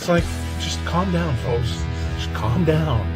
it's like, just calm down, folks. Just calm down.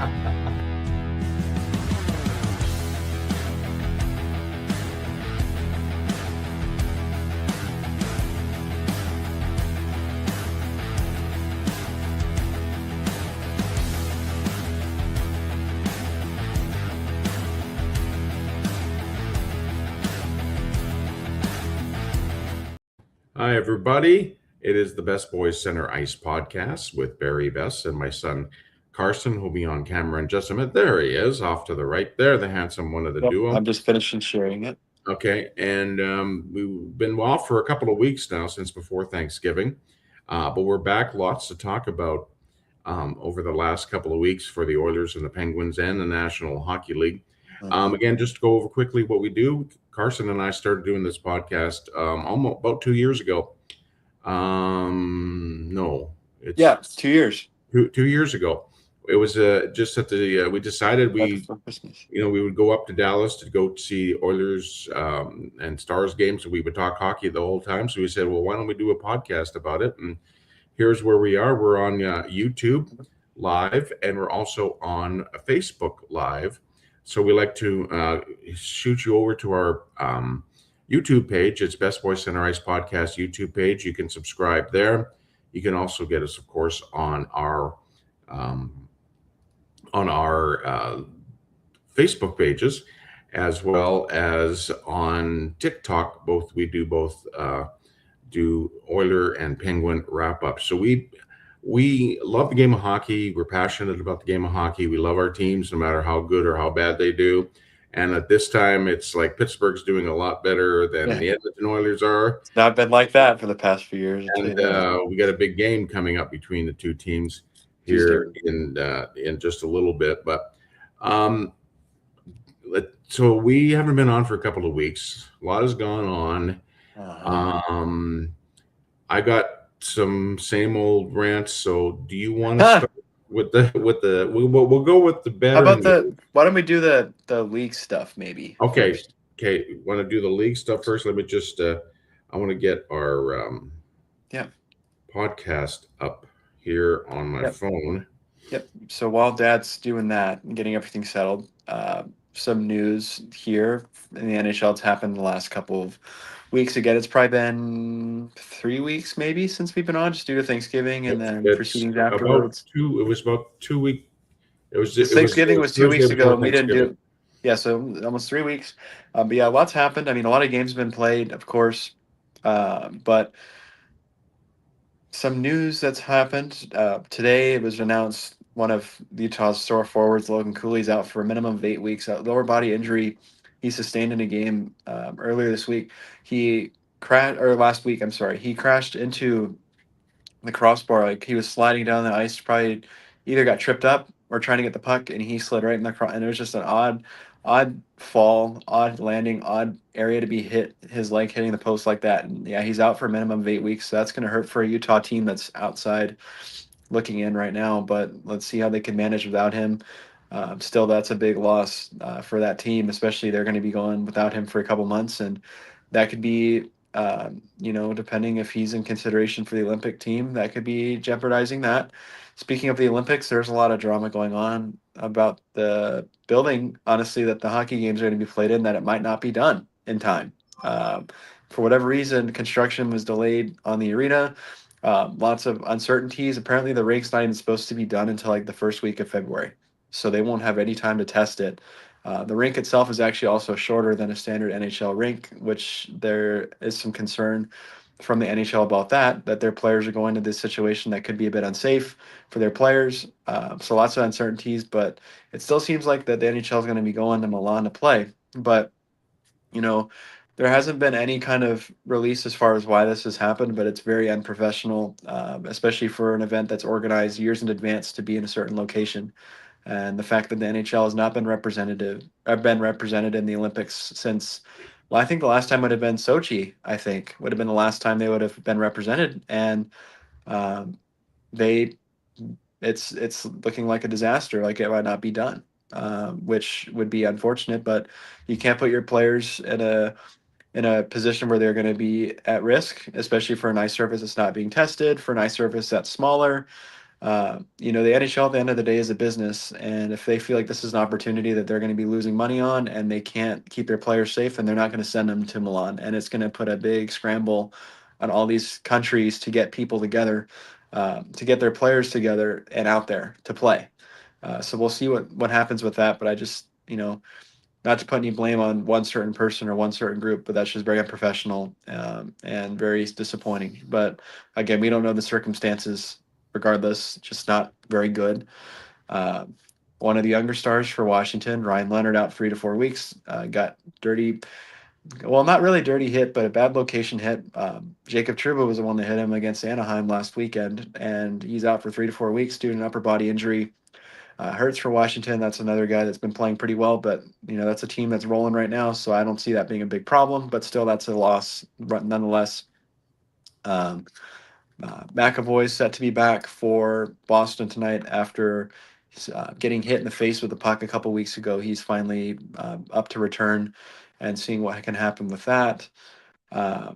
Hi, everybody. It is the Best Boys Center Ice podcast with Barry, Besse, and my son Carson, who'll be on camera in just a minute. There he is, off to the right there, the handsome one of the duo. I'm just finishing sharing it. Okay, and we've been off for a couple of weeks now since before Thanksgiving, but we're back. Lots to talk about over the last couple of weeks for the Oilers and the Penguins and the National Hockey League. Again, just to go over quickly what we do. Carson and I started doing this podcast almost about 2 years ago. No, it's 2 years. 2 years ago. It was just at the we decided Right before Christmas. we would go up to Dallas to go see Oilers and Stars games, and we would talk hockey the whole time. So we said, well, why don't we do a podcast about it? And here's where we are. We're on YouTube Live, and we're also on Facebook Live. So we like to shoot you over to our YouTube page. It's Best Boys Center Ice Podcast YouTube page. You can subscribe there. You can also get us, of course, on our Facebook pages, as well as on TikTok. We do Oiler and Penguin wrap up. So we love the game of hockey. We're passionate about the game of hockey. We love our teams, no matter how good or how bad they do. And at this time, it's like Pittsburgh's doing a lot better than the Edmonton Oilers are. It's not been like that for the past few years. And we got a big game coming up between the two teams here in just a little bit. But so we haven't been on for a couple of weeks. A lot has gone on. I got some same old rants. So do you want to start with we'll go with the better? How about why don't we do the league stuff maybe? Okay. First. Okay. Want to do the league stuff first? Let me just I want to get our podcast up here on my phone. Yep. So while Dad's doing that and getting everything settled, some news here in the NHL. It's happened the last couple of weeks. Again, it's probably been 3 weeks maybe since we've been on, just due to Thanksgiving and then proceedings afterwards. It was about 2 weeks. Thanksgiving was 2 weeks ago. We didn't do. Yeah, so almost 3 weeks. But yeah, lots happened. I mean, a lot of games have been played, of course. But some news that's happened today. It was announced one of Utah's star forwards, Logan Cooley, is out for a minimum of 8 weeks. A lower body injury he sustained in a game earlier this week. Last week, I'm sorry. He crashed into the crossbar. Like, he was sliding down the ice, probably either got tripped up or trying to get the puck, and he slid right in the cross. And it was just an odd fall, odd landing, odd area to be hit, his leg hitting the post like that. And yeah, he's out for a minimum of 8 weeks. So that's going to hurt for a Utah team that's outside looking in right now. But let's see how they can manage without him. Still, that's a big loss for that team, especially they're going to be going without him for a couple months. And that could be, depending if he's in consideration for the Olympic team, that could be jeopardizing that. Speaking of the Olympics, there's a lot of drama going on about the building, honestly, that the hockey games are going to be played in, that it might not be done in time. For whatever reason, construction was delayed on the arena. Lots of uncertainties. Apparently, the rink's not even supposed to be done until like the first week of February. So they won't have any time to test it. The rink itself is actually also shorter than a standard NHL rink, which there is some concern from the NHL about that their players are going to this situation that could be a bit unsafe for their players. So lots of uncertainties, but it still seems like that the NHL is going to be going to Milan to play. But, there hasn't been any kind of release as far as why this has happened, but it's very unprofessional, especially for an event that's organized years in advance to be in a certain location. And the fact that the NHL has not been represented in the Olympics since, well, I think the last time would have been Sochi. I think would have been the last time they would have been represented, and it's looking like a disaster. Like, it might not be done, which would be unfortunate. But you can't put your players in a position where they're going to be at risk, especially for an ice surface that's not being tested, for an ice surface that's smaller. The NHL at the end of the day is a business, and if they feel like this is an opportunity that they're going to be losing money on, and they can't keep their players safe, and they're not going to send them to Milan, and it's going to put a big scramble on all these countries to get people together, to get their players together and out there to play. So we'll see what happens with that. But I just, not to put any blame on one certain person or one certain group, but that's just very unprofessional, and very disappointing. But again, we don't know the circumstances. Regardless, just not very good. Uh, One of the younger stars for Washington, Ryan Leonard, out 3 to 4 weeks. Got dirty, well, not really dirty hit, but a bad location hit. Jacob Trouba was the one that hit him against Anaheim last weekend, and he's out for 3 to 4 weeks due to an upper body injury. Hurts for Washington. That's another guy that's been playing pretty well, but that's a team that's rolling right now, so I don't see that being a big problem. But still, that's a loss nonetheless. Um, McAvoy's set to be back for Boston tonight after getting hit in the face with the puck a couple weeks ago. He's finally up to return, and seeing what can happen with that. Uh,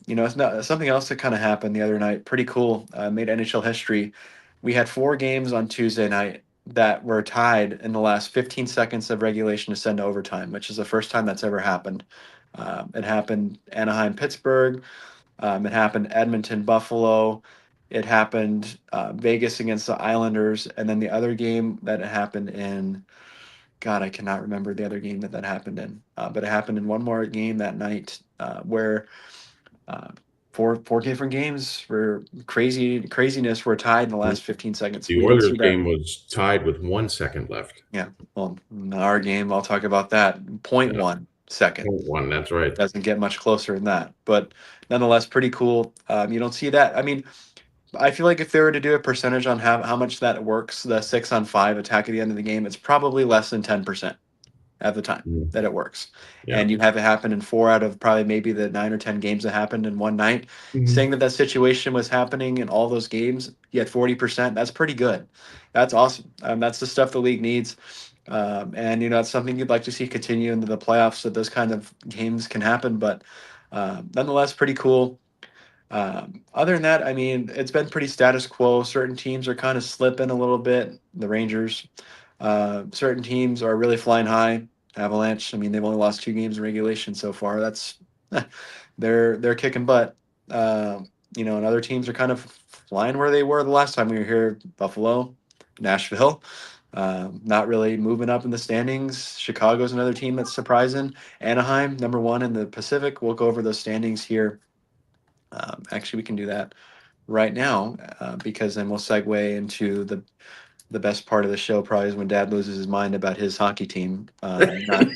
it's not something else that kind of happened the other night. Pretty cool. Made NHL history. We had 4 games on Tuesday night that were tied in the last 15 seconds of regulation to send to overtime, which is the first time that's ever happened. It happened Anaheim, Pittsburgh. It happened Edmonton, Buffalo. It happened Vegas against the Islanders, and then the other game that it happened in. God, I cannot remember the other game that happened in, but it happened in one more game that night where uh, four different games where craziness were tied in the last 15 seconds. The We don't see Oilers that. game was tied with 1 second left. Yeah, well, in our game, I'll talk about that. Point Yeah, 1 second. point one. That's right. Doesn't get much closer than that, but nonetheless, pretty cool. You don't see that. I mean, I feel like if they were to do a percentage on how much that works, the 6-on-5 attack at the end of the game, it's probably less than 10% at the time Mm, that it works. yeah. And you have it happen in 4 out of probably maybe the 9 or 10 games that happened in one night. Mhm. Saying that situation was happening in all those games, you had 40%. That's pretty good. That's awesome. That's the stuff the league needs. And that's something you'd like to see continue into the playoffs, so those kind of games can happen. But nonetheless, pretty cool. Other than that, I mean, it's been pretty status quo. Certain teams are kind of slipping a little bit. The Rangers. Certain teams are really flying high. Avalanche. I mean, they've only lost 2 games in regulation so far. That's they're kicking butt. And other teams are kind of flying where they were the last time we were here. Buffalo, Nashville. Not really moving up in the standings. Chicago's another team that's surprising. Anaheim, number 1 in the Pacific. We'll go over those standings here. Actually, we can do that right now because then we'll segue into the best part of the show. Probably is when Dad loses his mind about his hockey team, not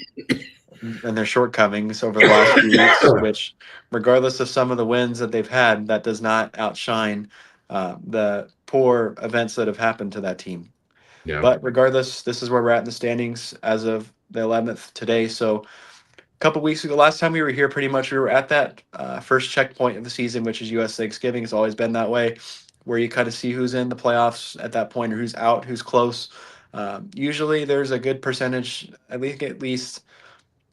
and their shortcomings over the last few weeks. Which, regardless of some of the wins that they've had, that does not outshine the poor events that have happened to that team. Yeah. But regardless, this is where we're at in the standings as of the 11th today. So couple weeks ago, last time we were here, pretty much we were at that first checkpoint of the season, which is U.S. Thanksgiving. It's always been that way, where you kind of see who's in the playoffs at that point or who's out, who's close. Usually, there's a good percentage, at least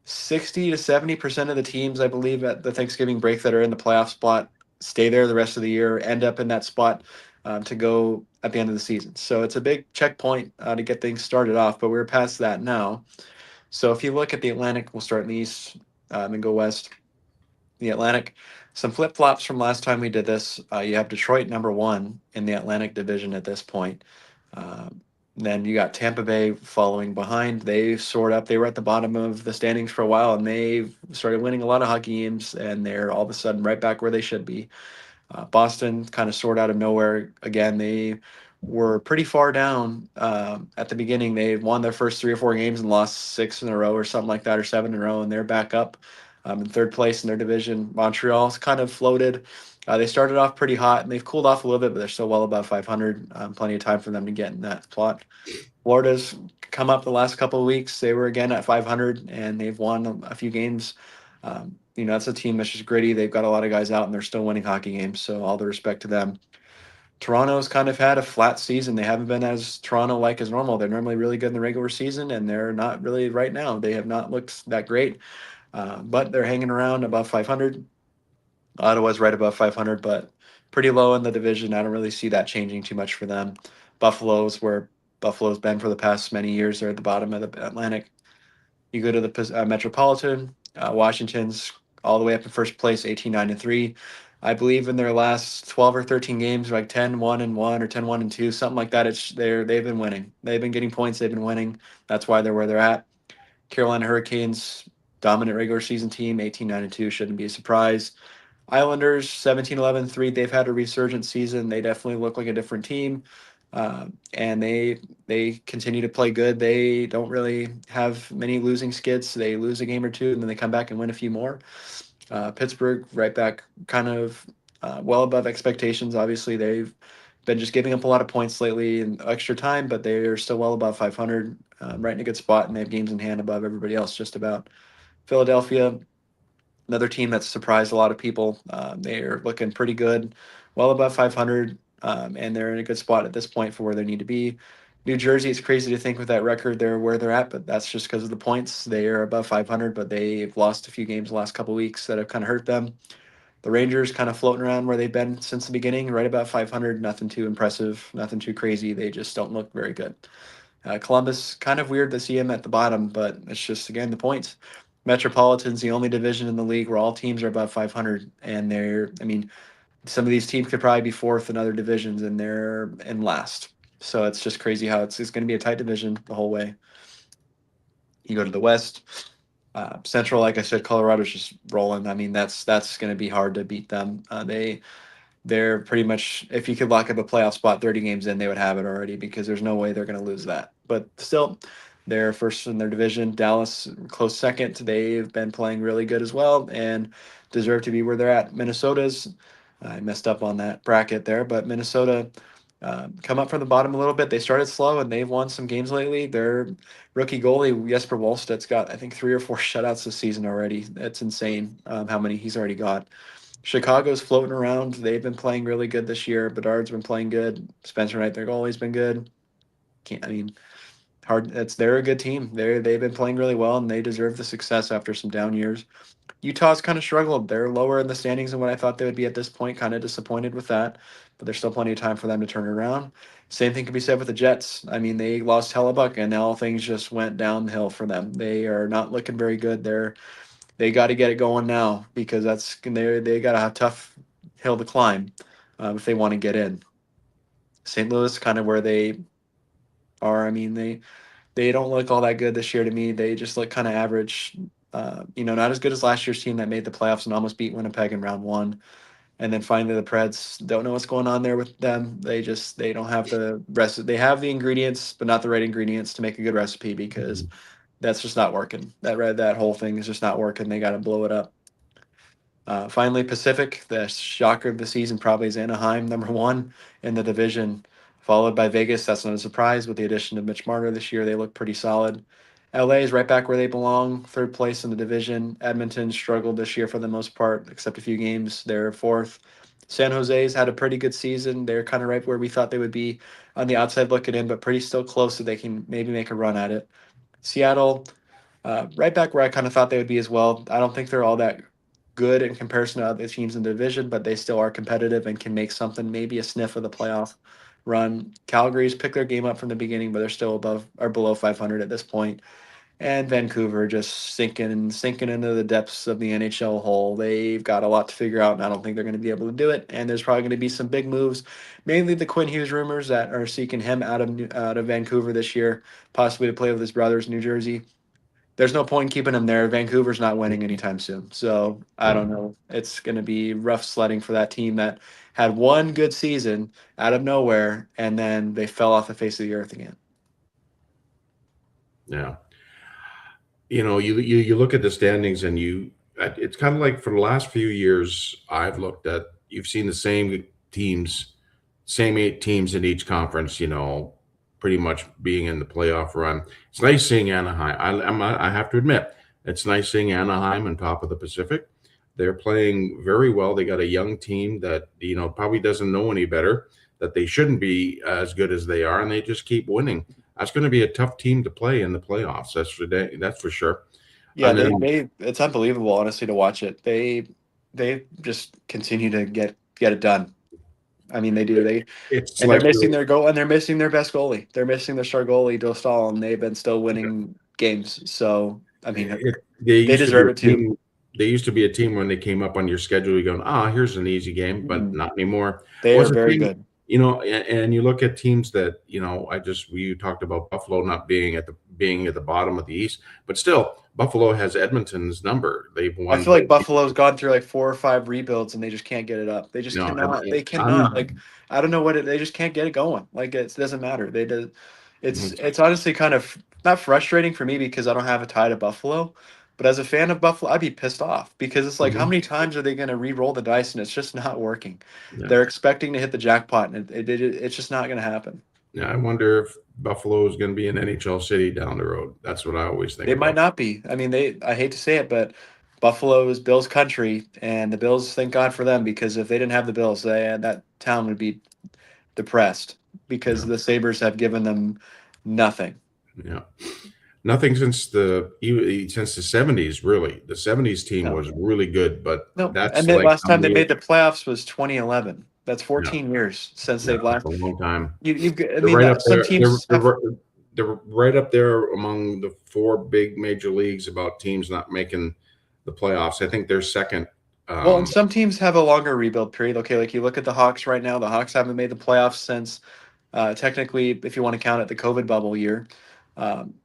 60 to 70% of the teams, I believe, at the Thanksgiving break that are in the playoff spot stay there the rest of the year, end up in that spot to go at the end of the season. So it's a big checkpoint to get things started off, but we're past that now. So if you look at the Atlantic, we'll start in the East and go West. The Atlantic, some flip flops from last time we did this. You have Detroit number 1 in the Atlantic Division at this point. Then you got Tampa Bay following behind. They soared up. They were at the bottom of the standings for a while, and they started winning a lot of hockey games, and they're all of a sudden right back where they should be. Boston kind of soared out of nowhere. Again, they were pretty far down at the beginning. They won their first 3 or 4 games and lost 6 in a row or something like that, or 7 in a row, and they're back up in third place in their division. Montreal's kind of floated. They started off pretty hot, and they've cooled off a little bit, but they're still well above 500. Plenty of time for them to get in that plot. Florida's come up the last couple of weeks. They were again at 500, and they've won a few games. That's a team that's just gritty. They've got a lot of guys out, and they're still winning hockey games. So all the respect to them. Toronto's kind of had a flat season. They haven't been as Toronto-like as normal. They're normally really good in the regular season, and they're not really right now. They have not looked that great, but they're hanging around above 500. Ottawa's right above 500, but pretty low in the division. I don't really see that changing too much for them. Buffalo's where Buffalo's been for the past many years. They're at the bottom of the Atlantic. You go to the Metropolitan, Washington's all the way up in first place, 18-9-3. I believe in their last 12 or 13 games, like 10-1-1 or 10-1-2, something like that. They've been winning. They've been getting points. They've been winning. That's why they're where they're at. Carolina Hurricanes, dominant regular season team, 18-9-2, shouldn't be a surprise. Islanders 17-11-3. They've had a resurgent season. They definitely look like a different team, and they continue to play good. They don't really have many losing skits. They lose a game or two, and then they come back and win a few more. Pittsburgh right back, kind of well above expectations. Obviously, they've been just giving up a lot of points lately in extra time, but they are still well above 500, right in a good spot, and they have games in hand above everybody else just about. Philadelphia, another team that's surprised a lot of people. They're looking pretty good, well above 500, and they're in a good spot at this point for where they need to be. New Jersey, it's crazy to think with that record they're where they're at, but that's just because of the points. They are above 500, but they've lost a few games the last couple of weeks that have kind of hurt them. The Rangers kind of floating around where they've been since the beginning, right about 500. Nothing too impressive, nothing too crazy. They just don't look very good. Columbus, kind of weird to see him at the bottom, but it's just, again, the points. Metropolitan's the only division in the league where all teams are above 500, and I mean, some of these teams could probably be fourth in other divisions, and they're in last. So it's just crazy how it's going to be a tight division the whole way. You go to the West, Central, like I said, Colorado's just rolling. I mean, that's going to be hard to beat them. They're pretty much, if you could lock up a playoff spot 30 games in, they would have it already because there's no way they're going to lose that. But still, they're first in their division. Dallas, close second. They've been playing really good as well and deserve to be where they're at. Minnesota's, I messed up on that bracket there, but Minnesota come up from the bottom a little bit. They started slow and they've won some games lately. Their rookie goalie, Jesper Wallstedt's got, I think, 3 or 4 shutouts this season already. That's insane how many he's already got. Chicago's floating around. They've been playing really good this year. Bedard's been playing good. Spencer Knight, their goalie's been good. I mean, they're a good team. They've been playing really well and they deserve the success after some down years. Utah's kind of struggled. They're lower in the standings than what I thought they would be at this point. Kind of disappointed with that, but there's still plenty of time for them to turn it around. Same thing can be said with the Jets. I mean, they lost Hellebuck and now things just went downhill for them. They are not looking very good. They got to get it going now because they got to have tough hill to climb if they want to get in. St. Louis, kind of where they are. I mean, they don't look all that good this year to me. They just look kind of average. Not as good as last year's team that made the playoffs and almost beat Winnipeg in round one. And then finally, the Preds, don't know what's going on there with them. They don't have the rest. They have the ingredients, but not the right ingredients to make a good recipe because that's just not working. That whole thing is just not working. They got to blow it up. Finally, Pacific, the shocker of the season probably is Anaheim, number one in the division, followed by Vegas. That's not a surprise with the addition of Mitch Marner this year. They look pretty solid. LA is right back where they belong, third place in the division. Edmonton struggled this year for the most part, except a few games. They're fourth. San Jose's had a pretty good season. They're kind of right where we thought they would be on the outside looking in, but pretty still close so they can maybe make a run at it. Seattle, right back where I kind of thought they would be as well. I don't think they're all that good in comparison to other teams in the division, but they still are competitive and can make something, maybe a sniff of the playoff run. Calgary's picked their game up from the beginning, but they're still above or below 500 at this point. And Vancouver just sinking into the depths of the NHL hole. They've got a lot to figure out, and I don't think they're going to be able to do it. And there's probably going to be some big moves, mainly the Quinn Hughes rumors that are seeking him out of Vancouver this year, possibly to play with his brothers, New Jersey. There's no point in keeping him there. Vancouver's not winning anytime soon. So I don't know. It's going to be rough sledding for that team that had one good season out of nowhere, and then they fell off the face of the earth again. Yeah. You look at the standings and it's kind of like for the last few years I've looked at, you've seen the same 8 teams in each conference, pretty much being in the playoff run. It's nice seeing Anaheim. I have to admit, it's nice seeing Anaheim on top of the Pacific. They're playing very well. They got a young team that, probably doesn't know any better, that they shouldn't be as good as they are, and they just keep winning. That's going to be a tough team to play in the playoffs. That's for sure. Yeah, And then, it's unbelievable, honestly, to watch it. They just continue to get it done. I mean, they do. It's And they're like missing their goal, and they're missing their best goalie. They're missing their star goalie, Dostal, and they've been still winning games. So, I mean, they they used to be deserve a it too. team. They used to be a team when they came up on your schedule. You going, here's an easy game, but Mhm. not anymore. They are Was a very team, good. and you look at teams that we talked about Buffalo not being at the bottom of the East, but still Buffalo has Edmonton's number. They've I won feel like both. Buffalo's gone through like 4 or 5 rebuilds, and they just can't get it up. They just No, cannot. They cannot. I'm Like, I don't know what it. They just can't get it going. Like, it doesn't matter. They do. It's honestly kind of not frustrating for me because I don't have a tie to Buffalo. But as a fan of Buffalo, I'd be pissed off because it's like, how Mhm. many times are they going to re-roll the dice and it's just not working? Yeah. They're expecting to hit the jackpot and it's just not going to happen. Yeah, I wonder if Buffalo is going to be an NHL city down the road. That's what I always think They might about. not be. I mean, I hate to say it, but Buffalo is Bills country, and the Bills, thank God for them, because if they didn't have the Bills, that town would be depressed because Yeah, the Sabres have given them nothing. yeah. Nothing since the 70s, really. The 70s team No, was really good, but no. that's And the like last time they made the playoffs was 2011. That's yeah, 14 years since yeah, they've that's last. a long time. I They're mean, right up some there. teams have. They're right up there among the four big major leagues about teams not making the playoffs. I think they're second. Well, and Um, some teams have a longer rebuild period. Okay, like you look at the Hawks right now. The Hawks haven't made the playoffs since technically, if you want to count it, the COVID bubble year.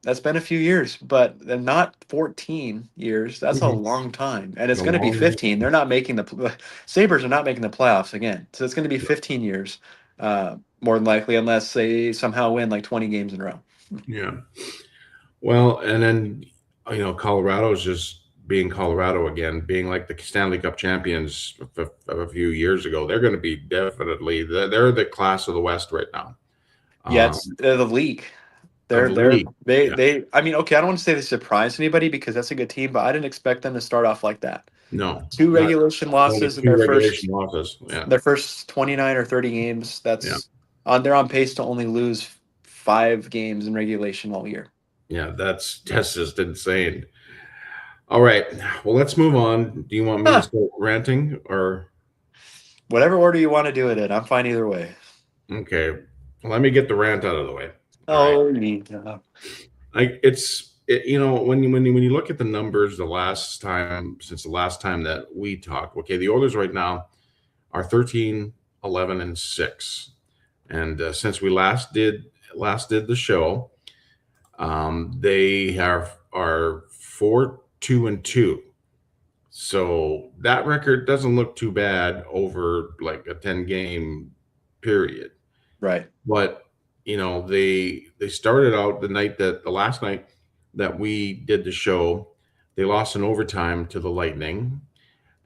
That's been a few years, but they're not 14 years. That's a mhm. long time, and it's A going to be long, 15. They're not making the Sabres are not making the playoffs again, so it's going to be 15 years, more than likely, unless they somehow win like 20 games in a row. yeah. Well, and then Colorado's just being Colorado again, being like the Stanley Cup champions of a few years ago. They're going to be definitely they're the class of the West right now, Yeah, um, it's the league. of They're the they're league. they Yeah, they. I mean, okay, I don't want to say they surprised anybody because that's a good team, but I didn't expect them to start off like that. no, Two not regulation only losses in two regulation losses. Yeah, their first 29 or 30 games. yeah, They're on pace to only lose 5 games in regulation all year. yeah. That's just insane. All right, well, let's move on. Do you want me to Huh. start ranting or Whatever order you want to do it in, I'm fine either way. okay? Let me get the rant out of the way. All right. Oh, yeah. When you look at the numbers since the last time that we talked, okay, the Oilers right now are 13, 11, and 6, and since we last did the show, they are 4, 2, and 2. So that record doesn't look too bad over like a 10-game period. Right. But they started out the last night that we did the show, they lost in overtime to the Lightning,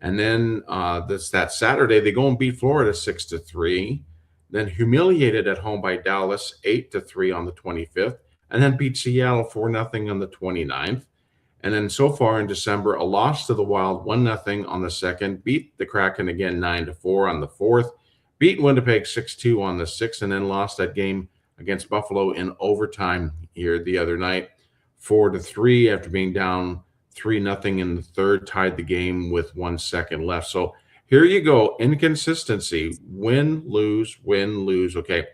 and then that Saturday they go and beat Florida 6-3, then humiliated at home by Dallas 8-3 on the 25th, and then beat Seattle 4-0 on the 29th. And then so far in December, a loss to the Wild 1-0 on the second, beat the Kraken again 9-4 on the fourth, beat Winnipeg 6-2 on the sixth, and then lost that game against Buffalo in overtime here the other night 4-3 after being down 3-0 in the third, tied the game with 1 second left. So here you go. Inconsistency. Win, lose, win, lose. Okay.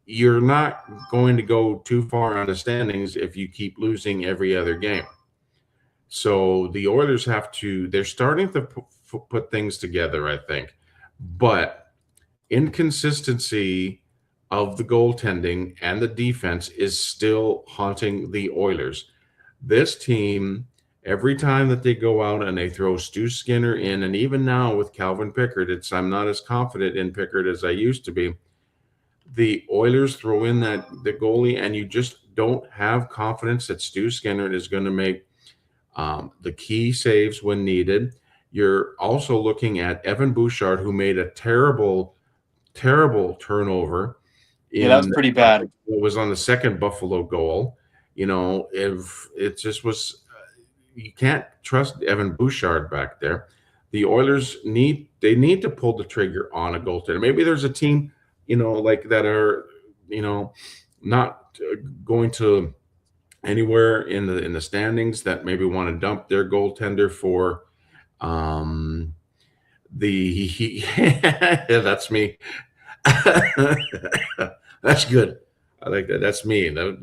You're not going to go too far on the standings if you keep losing every other game. So the Oilers they're starting to put things together, I think. But inconsistency of the goaltending and the defense is still haunting the Oilers. This team, every time that they go out and they throw Stu Skinner in, and even now with Calvin Pickard, I'm not as confident in Pickard as I used to be. The Oilers throw in the goalie, and you just don't have confidence that Stu Skinner is going to make the key saves when needed. You're also looking at Evan Bouchard, who made a terrible, terrible turnover Yeah, that was in pretty bad. it was on the second Buffalo goal. If it just was, you can't trust Evan Bouchard back there. The Oilers need to pull the trigger on a goaltender. Maybe there's a team, like that are, not going to anywhere in the standings that maybe want to dump their goaltender for the yeah, that's me. That's good. I like that. That's me. That,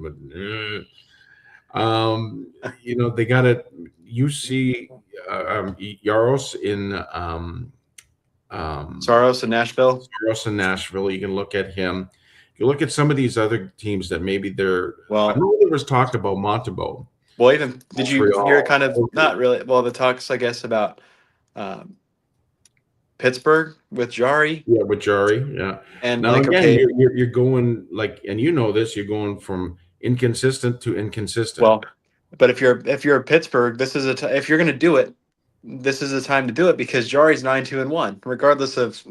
they got it. You see, Yaros in um, Soros in Nashville. Carson, Nashville. You can look at him. You look at some of these other teams that maybe they're. I Well, know there was talk about Montebo, well, even did you hear Montreal. kind of not really? Well, the talks, I guess, about um, Pittsburgh with Jari Yeah, with Jari. Yeah. and Now like, again, okay, you're going like, and you know this. You're going from inconsistent to inconsistent. well, but if you're Pittsburgh, this is if you're going to do it, this is the time to do it because Jari's 9-2-1, regardless of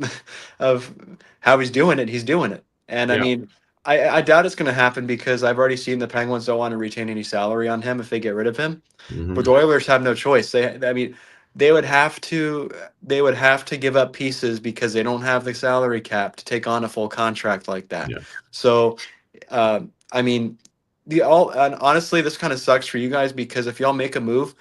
of how he's doing it. He's doing it, and I Yeah. mean, I doubt it's going to happen because I've already seen the Penguins don't want to retain any salary on him if they get rid of him. But the Hmm. Oilers have no choice. I mean, they would have to, they would have to give up pieces because they don't have the salary cap to take on a full contract like that. Yeah. So, I mean, and honestly, this kind of sucks for you guys because if y'all make a move,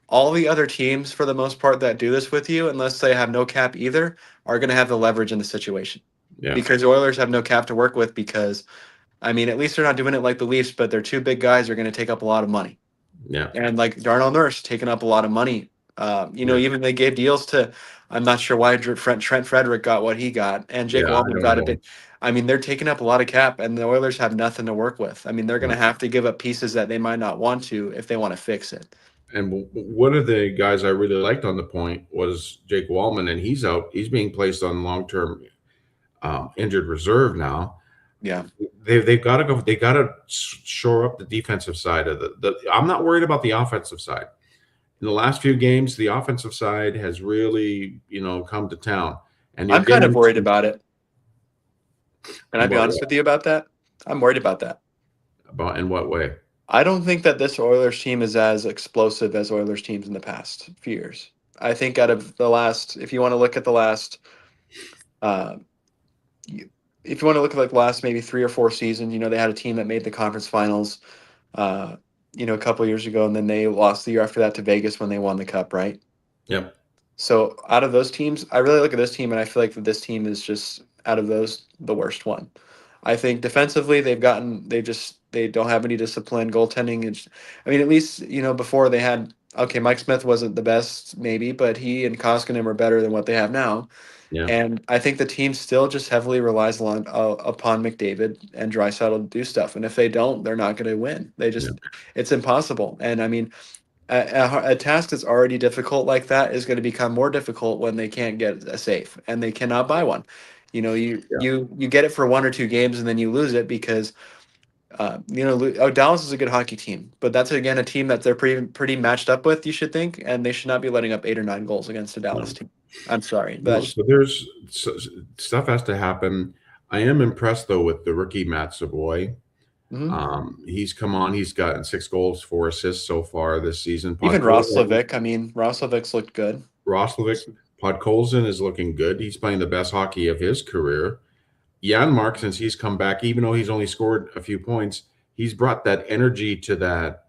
all the other teams, for the most part, that do this with you, unless they have no cap either, are going to have the leverage in the situation Yeah. because the Oilers have no cap to work with. Because I mean, at least they're not doing it like the Leafs, but their two big guys are going to take up a lot of money, Yeah. and like Darnell Nurse taking up a lot of money. Yeah. Even they gave deals to. I'm not sure why Trent Frederick got what he got, and Jake Yeah. I Wallman don't got a know. bit. I mean, they're taking up a lot of cap, and the Oilers have nothing to work with. I mean, they're going Yeah. to have to give up pieces that they might not want to if they want to fix it. And one of the guys I really liked on the point was Jake Wallman, and he's out. He's being placed on long-term injured reserve now. Yeah, They've got to go. They got to shore up the defensive side of the. I'm not worried about the offensive side. In the last few games, the offensive side has really, come to town, and you're I'm kind of getting worried about it. Can I be about honest what? with you about that? I'm worried about that. About in what way? I don't think that this Oilers team is as explosive as Oilers teams in the past few years. I think out of the last, if you want to look at the last, uh, you- if you want to look at like the last maybe 3 or 4 seasons, they had a team that made the conference finals, uh, a couple years ago, and then they lost the year after that to Vegas when they won the cup, right? Yep. So out of those teams, I really look at this team and I feel like that this team is just out of those the worst one. I think defensively they don't have any discipline. Goaltending is, I mean, at least before they had, okay, Mike Smith wasn't the best maybe, but he and Koskinen were better than what they have now. Yeah. And I think the team still just heavily relies upon McDavid and Draisaitl to do stuff. And if they don't, they're not going to win. Yeah. It's impossible. And I mean, a task that's already difficult like that is going to become more difficult when they can't get a save and they cannot buy one. Yeah. You get it for 1 or 2 games and then you lose it because Dallas is a good hockey team, but that's again a team that they're pretty matched up with. You should think, and they should not be letting up 8 or 9 goals against a Dallas No. team. I'm sorry, but No. So there's stuff has to happen. I am impressed though with the rookie Matt Savoy. mhm. He's come on. He's gotten 6 goals, 4 assists so far this season. Even Roslovic. I mean, Roslovic's looked good. Roslovic, Podkolzin is looking good. He's playing the best hockey of his career. Janmark, since he's come back, even though he's only scored a few points, he's brought that energy to that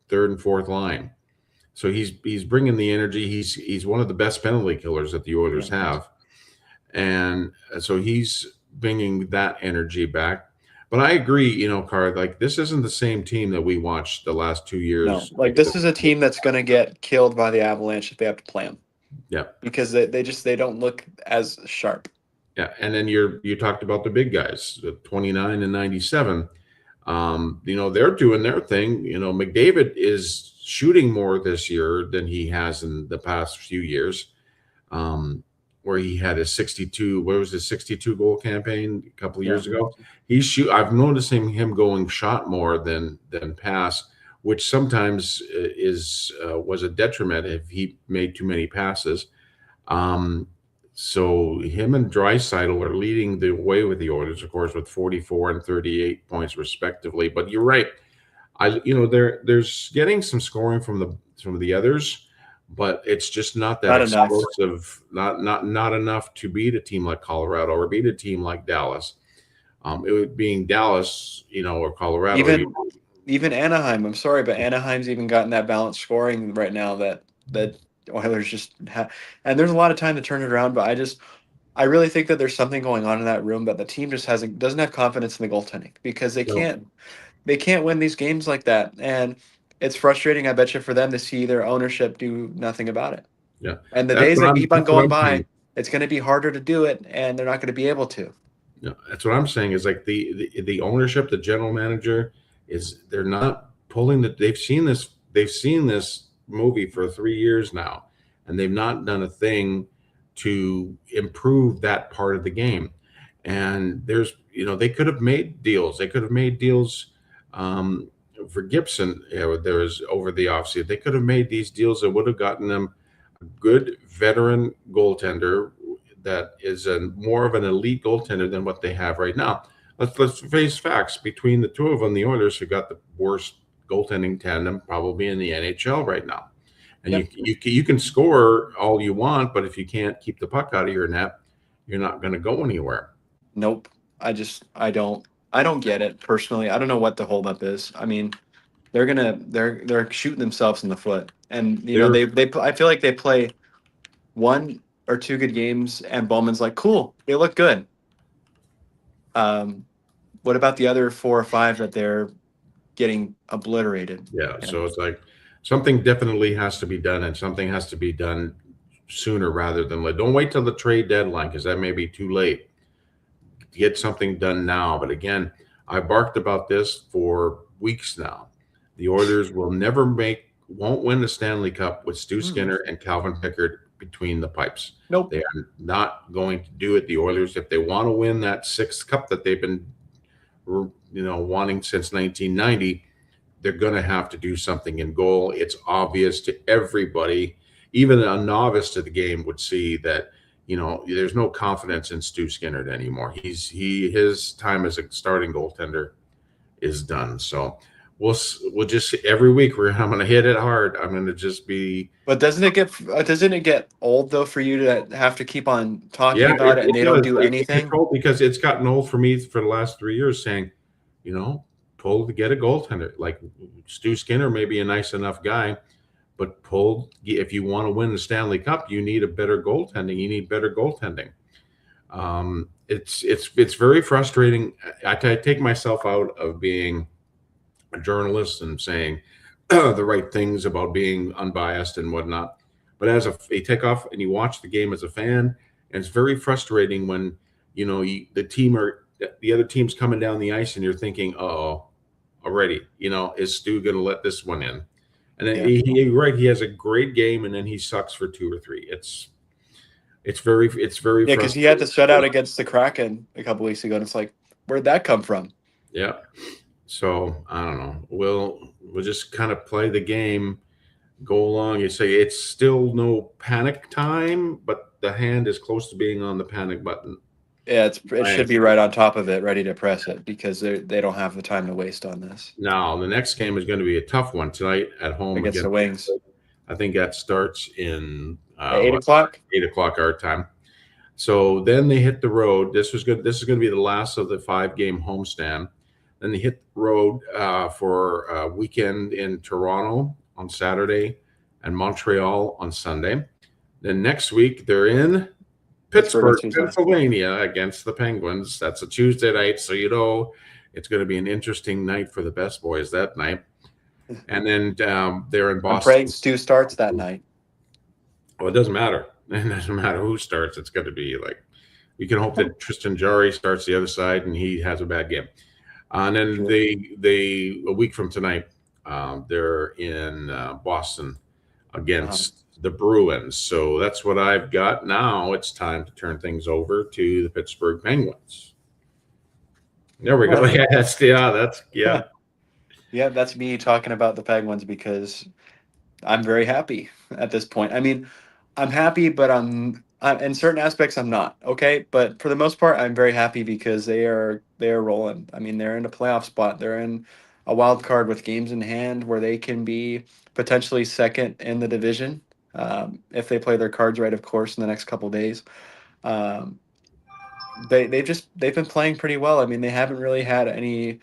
third and fourth line. So he's bringing the energy. He's one of the best penalty killers that the Yeah. Oilers have, and so he's bringing that energy back. But I agree, Card, like this isn't the same team that we watched the last 2 years. No, like this is a team that's going to get killed by the Avalanche if they have to play them. Yeah. Because they don't look as sharp. Yeah, and then you talked about the big guys, the 29 and 97. They're doing their thing. McDavid is shooting more this year than he has in the past few years. Where he had his 62, what was his 62 goal campaign a couple of years ago? I've noticed him going shot more than pass, which sometimes was a detriment if he made too many passes. So him and Draisaitl are leading the way with the Oilers, of course, with 44 and 38 points respectively. But you're right. There's getting some scoring from the others, but it's just not that Not enough. explosive. Not enough to beat a team like Colorado or beat a team like Dallas. It would being Dallas, or Colorado. Even Anaheim. I'm sorry, but Anaheim's even gotten that balanced scoring right now that Oilers just have. And there's a lot of time to turn it around, but I really think that there's something going on in that room that the team just doesn't have confidence in the goaltending because No, they can't win these games like that, and it's frustrating. I bet you for them to see their ownership do nothing about it. yeah, And the days that keep on that's what going I'm saying. by, it's going to be harder to do it, and they're not going to be able to. Yeah, that's what I'm saying is like the ownership, the general manager is they're not pulling the. They've seen this movie for 3 years now, and they've not done a thing to improve that part of the game. And there's they could have made deals. They could have made deals um, for Gibson. There was over the offseason. They could have made these deals that would have gotten them a good veteran goaltender that is a more of an elite goaltender than what they have right now. Let's face facts. Between the two of them, the Oilers have got the worst goaltending tandem probably in the NHL right now. And Yep. you can score all you want, but if you can't keep the puck out of your net, you're not going to go anywhere. Nope. I don't get it personally. I don't know what the holdup is. I mean, they're shooting themselves in the foot, and They're I feel like they play one or two good games, and Bowman's like, cool, they look good. Um, what about the other four or five that they're getting obliterated? Yeah, Yeah. so it's like something definitely has to be done, and something has to be done sooner rather than later. Don't wait till the trade deadline because that may be too late. Get something done now. But again, I barked about this for weeks now. The Oilers won't win the Stanley Cup with Stu Mm, Skinner and Calvin Pickard between the pipes. nope. They are not going to do it. The Oilers, if they want to win that sixth cup that they've been, wanting since 1990, they're going to have to do something in goal. It's obvious to everybody. Even a novice to the game would see that there's no confidence in Stu Skinner anymore. His time as a starting goaltender is done. So we'll just every week I'm going to hit it hard. I'm going to just be But doesn't it get old though for you to have to keep on talking yeah. about it and It they don't does. do It gets anything? old because it's gotten old for me for the last 3 years saying, you know, pull to get a goaltender like Stu Skinner may be a nice enough guy. But if you want to win the Stanley Cup, you need a better goaltending. You need better goaltending. It's very frustrating. I take myself out of being a journalist and saying the right things about being unbiased and whatnot. But as you take off and you watch the game as a fan, and it's very frustrating when the other team's coming down the ice and you're thinking, oh, already, is Stu going to let this one in? And then Yeah. right, he has a great game, and then he sucks for two or three. It's very Yeah, because he had frustrating. the shutout against the Kraken a couple weeks ago, and it's like, where'd that come from? Yeah. So I don't know. We'll just kind of play the game, go along. You say it's still no panic time, but the hand is close to being on the panic button. Yeah, it Right. should be right on top of it, ready to press it because they don't have the time to waste on this Now the next game is going to be a tough one tonight at home against the against. Wings I think that starts in at 8 o'clock. 8 o'clock our time. So then they hit the road. This was good. This is going to be the last of the 5-game homestand. Then they hit the road for a weekend in Toronto on Saturday and Montreal on Sunday. Then next week they're in Pittsburgh on Pittsburgh, Tuesday. Pennsylvania against the Penguins. That's a Tuesday night, so it's going to be an interesting night for the best boys that night. And then they're in I'm Boston. praying Stu starts that night. Well, it doesn't matter. It doesn't matter who starts. It's going to be like we can hope that Tristan Jarry starts the other side and he has a bad game. And then Sure. they a week from tonight, they're in Boston against the Bruins. So that's what I've got. Now it's time to turn things over to the Pittsburgh Penguins. There we go. Yeah, yeah. Yeah, that's me talking about the Penguins because I'm very happy at this point. I mean, I'm happy, but I'm in certain aspects I'm not. Okay, but for the most part, I'm very happy because they are rolling. I mean, they're in a playoff spot. They're in a wild card with games in hand where they can be potentially second in the division if they play their cards right, of course, in the next couple days. Um, they've been playing pretty well. I mean, they haven't really had any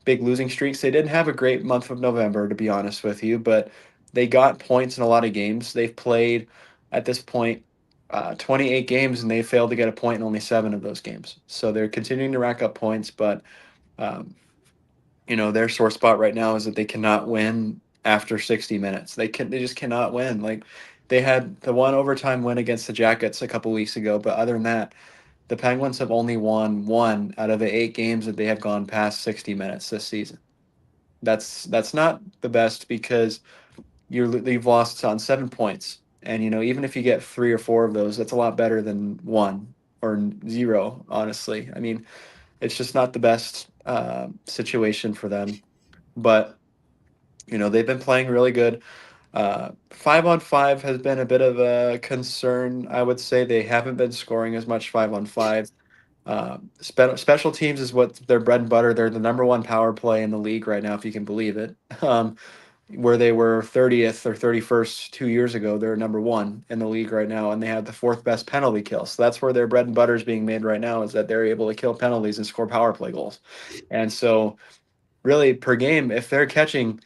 big losing streaks. They didn't have a great month of November, to be honest with you, but they got points in a lot of games. They've played at this point 28 games, and they failed to get a point in only 7 of those games. So they're continuing to rack up points, but um, their sore spot right now is that they cannot win after 60 minutes. They just cannot win. Like they had the one overtime win against the Jackets a couple weeks ago, but other than that, the Penguins have only won 1 out of the 8 games that they have gone past 60 minutes this season. That's not the best because you've lost on 7 points, and even if you get 3 or 4 of those, that's a lot better than 1 or 0. Honestly, I mean, it's just not the best situation for them. But they've been playing really good. 5-on-5 has been a bit of a concern. I would say they haven't been scoring as much 5-on-5. Special teams is what their bread and butter. They're the number one power play in the league right now, if you can believe it. Where they were 30th or 31st 2 years ago, they're number one in the league right now, and they have the fourth best penalty kill. So that's where their bread and butter is being made right now, is that they're able to kill penalties and score power play goals. And so, really, per game, if they're catching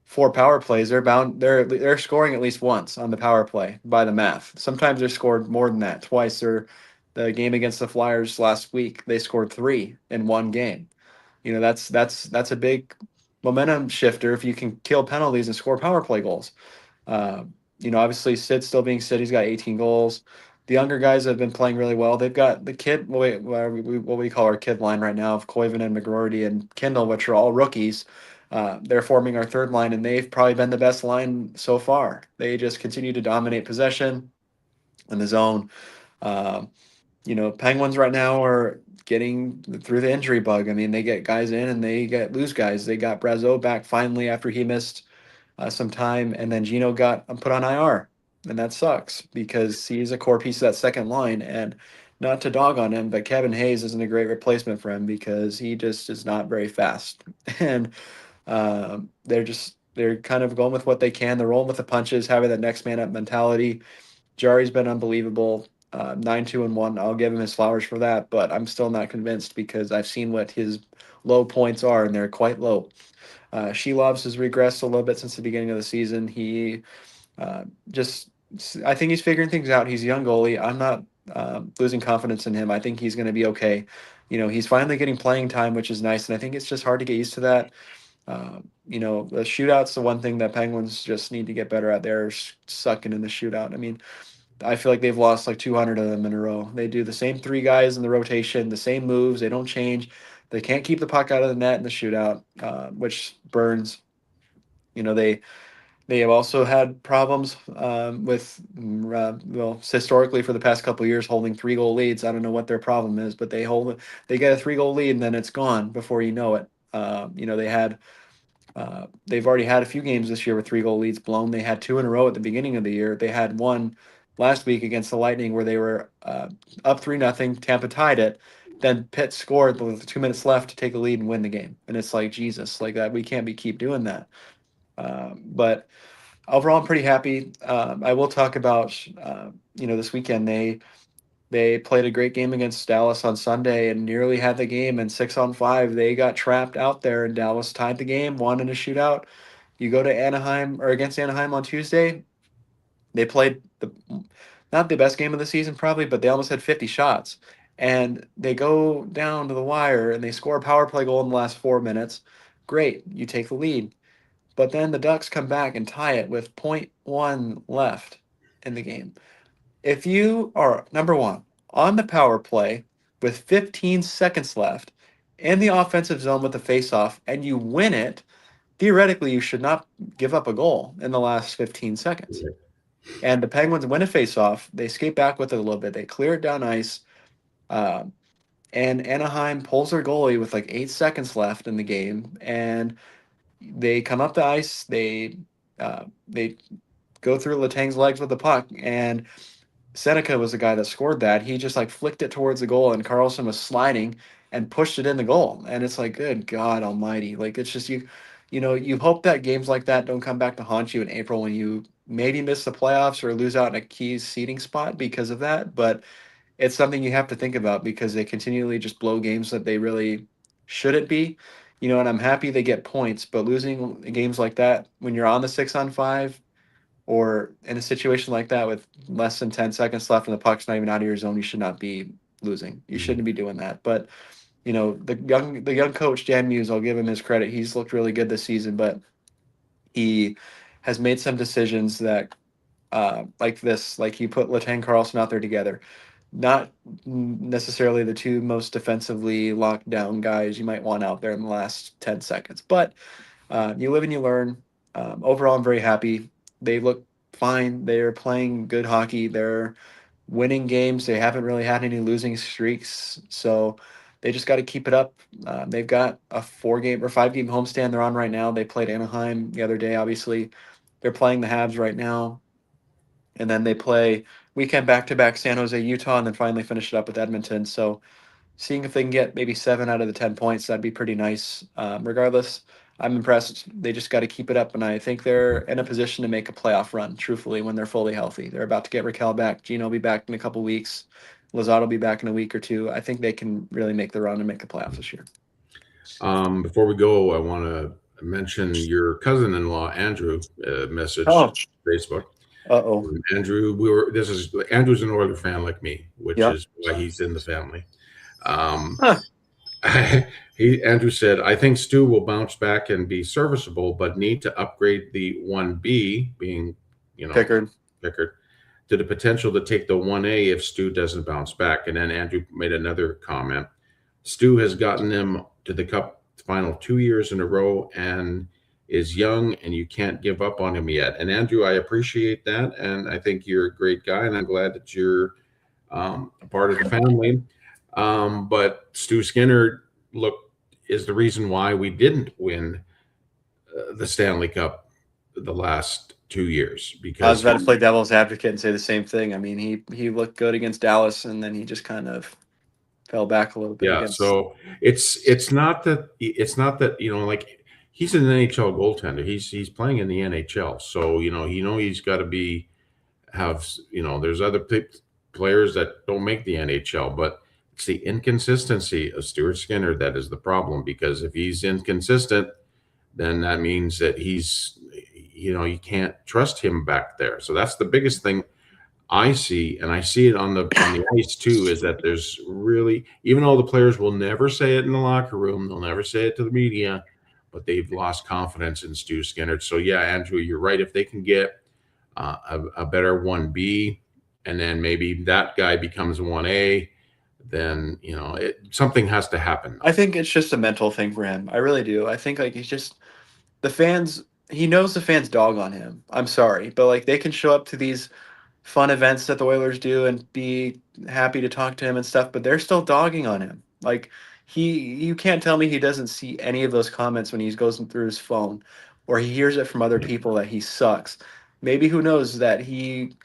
4 power plays, they're scoring at least once on the power play by the math. Sometimes they're scored more than that, twice. Or the game against the Flyers last week, they scored 3 in one game. That's a big momentum shifter if you can kill penalties and score power play goals. Uh, Obviously Sid's still being Sid. He's got 18 goals. The younger guys have been playing really well. They've got the kid, what we call our kid line right now of Koivu and McGroarty and Kindle, which are all rookies. They're forming our third line, and they've probably been the best line so far. They just continue to dominate possession in the zone. Um, Penguins right now are getting through the injury bug. I mean, they get guys in and they get lose guys. They got Brazeau back finally after he missed some time, and then Gino got put on IR, and that sucks because he's a core piece of that second line. And not to dog on him, but Kevin Hayes isn't a great replacement for him because he just is not very fast. And they're kind of going with what they can. They're rolling with the punches, having that next man up mentality. Jari's been unbelievable. 9-2-1. I'll give him his flowers for that, but I'm still not convinced because I've seen what his low points are, and they're quite low. Shelovs has regressed a little bit since the beginning of the season. He just, I think he's figuring things out. He's a young goalie. I'm not losing confidence in him. I think he's going to be okay. He's finally getting playing time, which is nice, and I think it's just hard to get used to that. The shootout's the one thing that Penguins just need to get better at. They're sucking in the shootout. I mean, I feel like they've lost like 200 of them in a row. They do the same 3 guys in the rotation, the same moves. They don't change. They can't keep the puck out of the net in the shootout, which burns. They have also had problems with, historically for the past couple of years, holding 3-goal leads. I don't know what their problem is, but they get a 3-goal lead and then it's gone before you know it. They've already had a few games this year with 3-goal leads blown. They had 2 in a row at the beginning of the year. They had one last week against the Lightning where they were up 3-0. Tampa tied it. Then Pitt scored with 2 minutes left to take a lead and win the game. And it's like, Jesus, like that, we can't keep doing that. But overall, I'm pretty happy. I will talk about, this weekend they played a great game against Dallas on Sunday and nearly had the game. And 6-on-5, they got trapped out there, and Dallas tied the game, won in a shootout. You go to Anaheim or against Anaheim on Tuesday. They played not the best game of the season probably, but they almost had 50 shots. And they go down to the wire and they score a power play goal in the last 4 minutes. Great, you take the lead. But then the Ducks come back and tie it with point 0.1 left in the game. If you are number one on the power play with 15 seconds left in the offensive zone with the faceoff and you win it, theoretically you should not give up a goal in the last 15 seconds. And the Penguins win a faceoff. They skate back with it a little bit. They clear it down ice. Uh, and Anaheim pulls their goalie with like 8 seconds left in the game. And they come up the ice. They go through Letang's legs with the puck. And Seneca was the guy that scored that. He just like flicked it towards the goal, and Carlson was sliding and pushed it in the goal. And it's like, good God Almighty! Like it's just you hope that games like that don't come back to haunt you in April when you maybe miss the playoffs or lose out in a key seeding spot because of that. But it's something you have to think about because they continually just blow games that they really shouldn't be. And I'm happy they get points, but losing games like that when you're on the 6-on-5 or in a situation like that with less than 10 seconds left and the puck's not even out of your zone, you should not be losing. You Mhm. shouldn't be doing that. But the young coach Dan Muse, I'll give him his credit. He's looked really good this season, but he has made some decisions that like this, like he put Letang Carlson out there together. Not necessarily the two most defensively locked down guys you might want out there in the last 10 seconds, but you live and you learn. Overall, I'm very happy. They look fine. They're playing good hockey. They're winning games. They haven't really had any losing streaks, so they just got to keep it up. They've got a 4 game or 5 game homestand they're on right now. They played Anaheim the other day. Obviously, they're playing the Habs right now, and then they play weekend back to back San Jose, Utah, and then finally finish it up with Edmonton. So seeing if they can get maybe 7 out of the 10 points, that'd be pretty nice. Regardless, I'm impressed. They just got to keep it up, and I think they're in a position to make a playoff run. Truthfully, when they're fully healthy, they're about to get Raquel back. Gino will be back in a couple weeks. Lazard will be back in a week or two. I think they can really make the run and make the playoffs this year. Before we go, I want to mention your cousin-in-law Andrew message Oh, on Facebook. uh-oh. Andrew, Andrew's an Oiler fan like me, which Yep. is why he's in the family. Um, Huh. Andrew said, I think Stu will bounce back and be serviceable, but need to upgrade the 1B, being, Pickard. Pickard, to the potential to take the 1A if Stu doesn't bounce back. And then Andrew made another comment. Stu has gotten them to the Cup final 2 years in a row and is young, and you can't give up on him yet. And Andrew, I appreciate that, and I think you're a great guy, and I'm glad that you're a part of the family. But Stu Skinner, look, is the reason why we didn't win the Stanley Cup the last 2 years, I was because about to play devil's advocate and say the same thing. I mean, he looked good against Dallas, and then he just kind of fell back a little bit yeah. against. So it's not that like he's an NHL goaltender. He's playing in the NHL, so he's got to have there's other players that don't make the NHL, but it's the inconsistency of Stuart Skinner that is the problem. Because if he's inconsistent, then that means that you can't trust him back there. So that's the biggest thing I see, and I see it on the ice too, is that there's really, even though the players will never say it in the locker room, they'll never say it to the media, but they've lost confidence in Stu Skinner. So yeah, Andrew, you're right. If they can get a better 1B, and then maybe that guy becomes 1A, then something has to happen. I think it's just a mental thing for him. I really do. I think like he's just the fans. He knows the fans dog on him. I'm sorry, but like they can show up to these fun events that the Oilers do and be happy to talk to him and stuff, but they're still dogging on him. Like you can't tell me he doesn't see any of those comments when he goes through his phone, or he hears it from other people that he sucks. Maybe who knows that he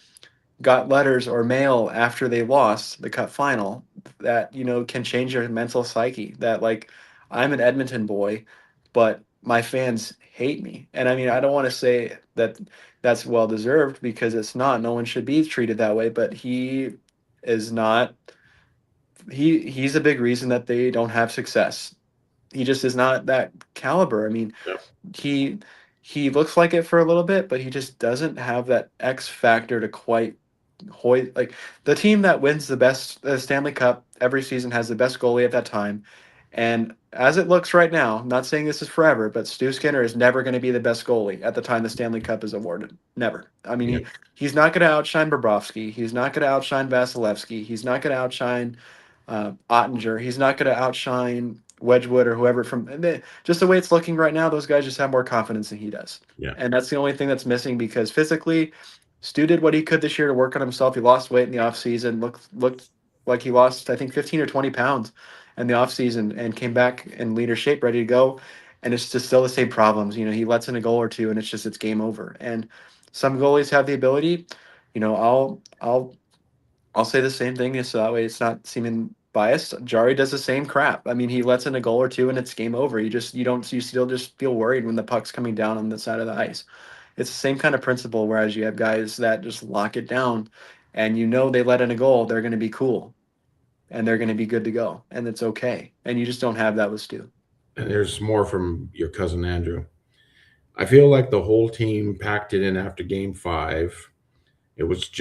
got letters or mail after they lost the cup final that can change your mental psyche, that like I'm an Edmonton boy, but my fans hate me. And I mean, I don't want to say that that's well deserved, because it's not. No one should be treated that way, but he is not. He's a big reason that they don't have success. He just is not that caliber. I mean, Yeah. he he looks like it for a little bit, but he just doesn't have that X factor to quite like the team that wins the best Stanley Cup every season has the best goalie at that time. And as it looks right now, I'm not saying this is forever, but Stu Skinner is never going to be the best goalie at the time the Stanley Cup is awarded. Never. I mean, Yeah. he's not going to outshine Bobrovsky. He's not going to outshine Vasilevsky. He's not going to outshine Ottinger. He's not going to outshine Wedgwood or whoever just the way it's looking right now. Those guys just have more confidence than he does, Yeah. and that's the only thing that's missing, because physically, Stu did what he could this year to work on himself. He lost weight in the offseason, looked like he lost, I think, 15 or 20 pounds in the offseason, and came back in leader shape, ready to go. And it's just still the same problems. He lets in a goal or two, and it's game over. And some goalies have the ability. I'll say the same thing, so that way it's not seeming biased. Jari does the same crap. I mean, he lets in a goal or two and it's game over. You still just feel worried when the puck's coming down on the side of the ice. It's the same kind of principle, whereas you have guys that just lock it down, and they let in a goal, they're going to be cool and they're going to be good to go, and it's okay. And you just don't have that with Stu. And there's more from your cousin Andrew. I feel like the whole team packed it in after game 5. It wasn't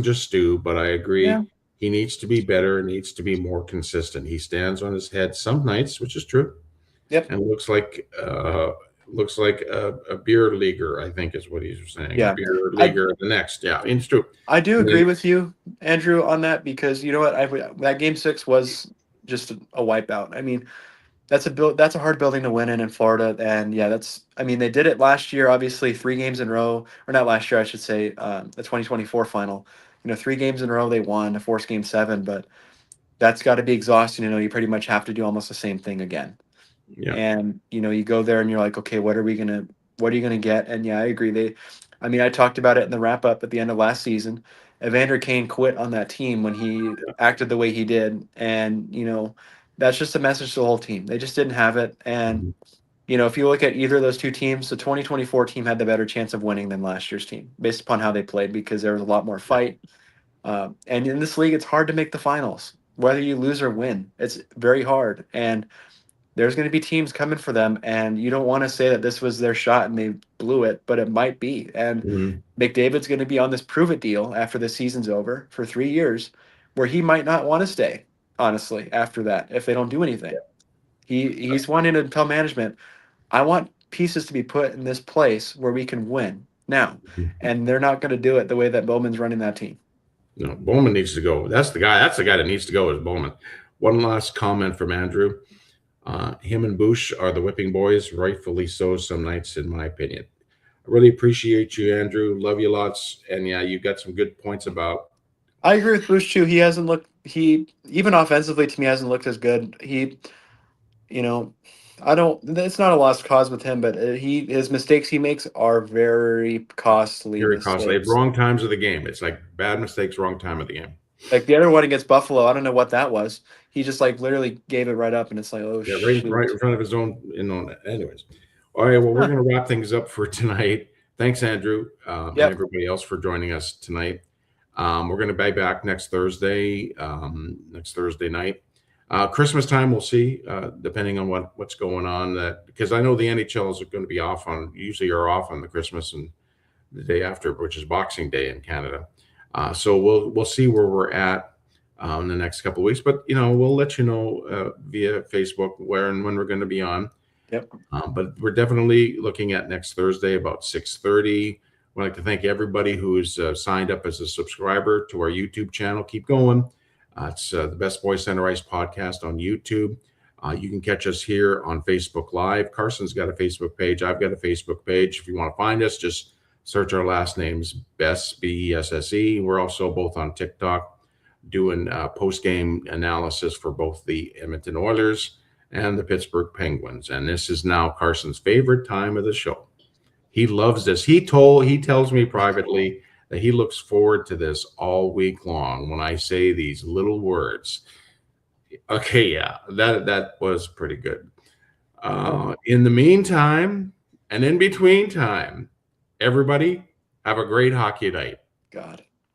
just Stu, but I Yeah. agree. He needs to be better, needs to be more consistent. He stands on his head some nights, which is true, Yep. and looks like a beer leaguer, I think is what he's saying. A Yeah. beer I leaguer the next. Yeah, it's true. I do And then, agree with you, Andrew, on that because you know what? That game 6 was just a wipeout. I mean, that's a hard building to win in Florida, and yeah, I mean, they did it last year, obviously 3 games in a row, or not last year, I should say, the 2024 final. 3 games in a row they won, to force game 7, but that's got to be exhausting. You pretty much have to do almost the same thing again. yeah. And you go there and you're like, okay, what are you gonna get? And yeah, I agree. I mean, I talked about it in the wrap up at the end of last season. Evander Kane quit on that team when he acted the way he did, and that's just a message to the whole team. They just didn't have it, and Mhm. if you look at either of those two teams, the 2024 team had the better chance of winning than last year's team, based upon how they played, because there was a lot more fight. And in this league, it's hard to make the finals, whether you lose or win. It's very hard, and there's going to be teams coming for them, and you don't want to say that this was their shot and they blew it, but it might be. And Mhm. McDavid's going to be on this prove it deal after the season's over for 3 years, where he might not want to stay, honestly, after that, if they don't do anything. He's wanting to tell management, I want pieces to be put in this place where we can win now. And they're not going to do it the way that Bowman's running that team. No, Bowman needs to go. That's the guy. That's the guy that needs to go is Bowman. One last comment from Andrew. Him and Bush are the whipping boys, rightfully so. Some nights, in my opinion. I really appreciate you, Andrew. Love you lots. And yeah, you got some good points about. I agree with Bush too. He hasn't looked. He even offensively to me hasn't looked as good. You know, I don't. It's not a lost cause with him, but his mistakes he makes are very costly Very costly. At mistakes. wrong times of the game. It's like bad mistakes, wrong time of the game. Like the other one against Buffalo, I don't know what that was. He just like literally gave it right up, and it's like, oh Yeah, right shoot. in front of his own. Anyways, all right. Well, we're Huh. going to wrap things up for tonight. Thanks, Andrew, and Yep. everybody else for joining us tonight. We're going to be back next Thursday. Next Thursday night. Christmas time, we'll see, depending on what's going on. That because I know the NHLs are going to be off usually are off on the Christmas and the day after, which is Boxing Day in Canada. So we'll see where we're at in the next couple of weeks. But we'll let you know via Facebook where and when we're going to be on. Yep. But we're definitely looking at next Thursday about 6:30. We'd like to thank everybody who's signed up as a subscriber to our YouTube channel. Keep going. It's the Best Boys Center Ice podcast on YouTube. You can catch us here on Facebook Live. Carson's got a Facebook page. I've got a Facebook page. If you want to find us, just search our last names, Besse, Besse. We're also both on TikTok doing post-game analysis for both the Edmonton Oilers and the Pittsburgh Penguins. And this is now Carson's favorite time of the show. He loves this. He tells me privately that he looks forward to this all week long when I say these little words. Okay, yeah, that was pretty good. In the meantime, and in between time, everybody have a great hockey night. God.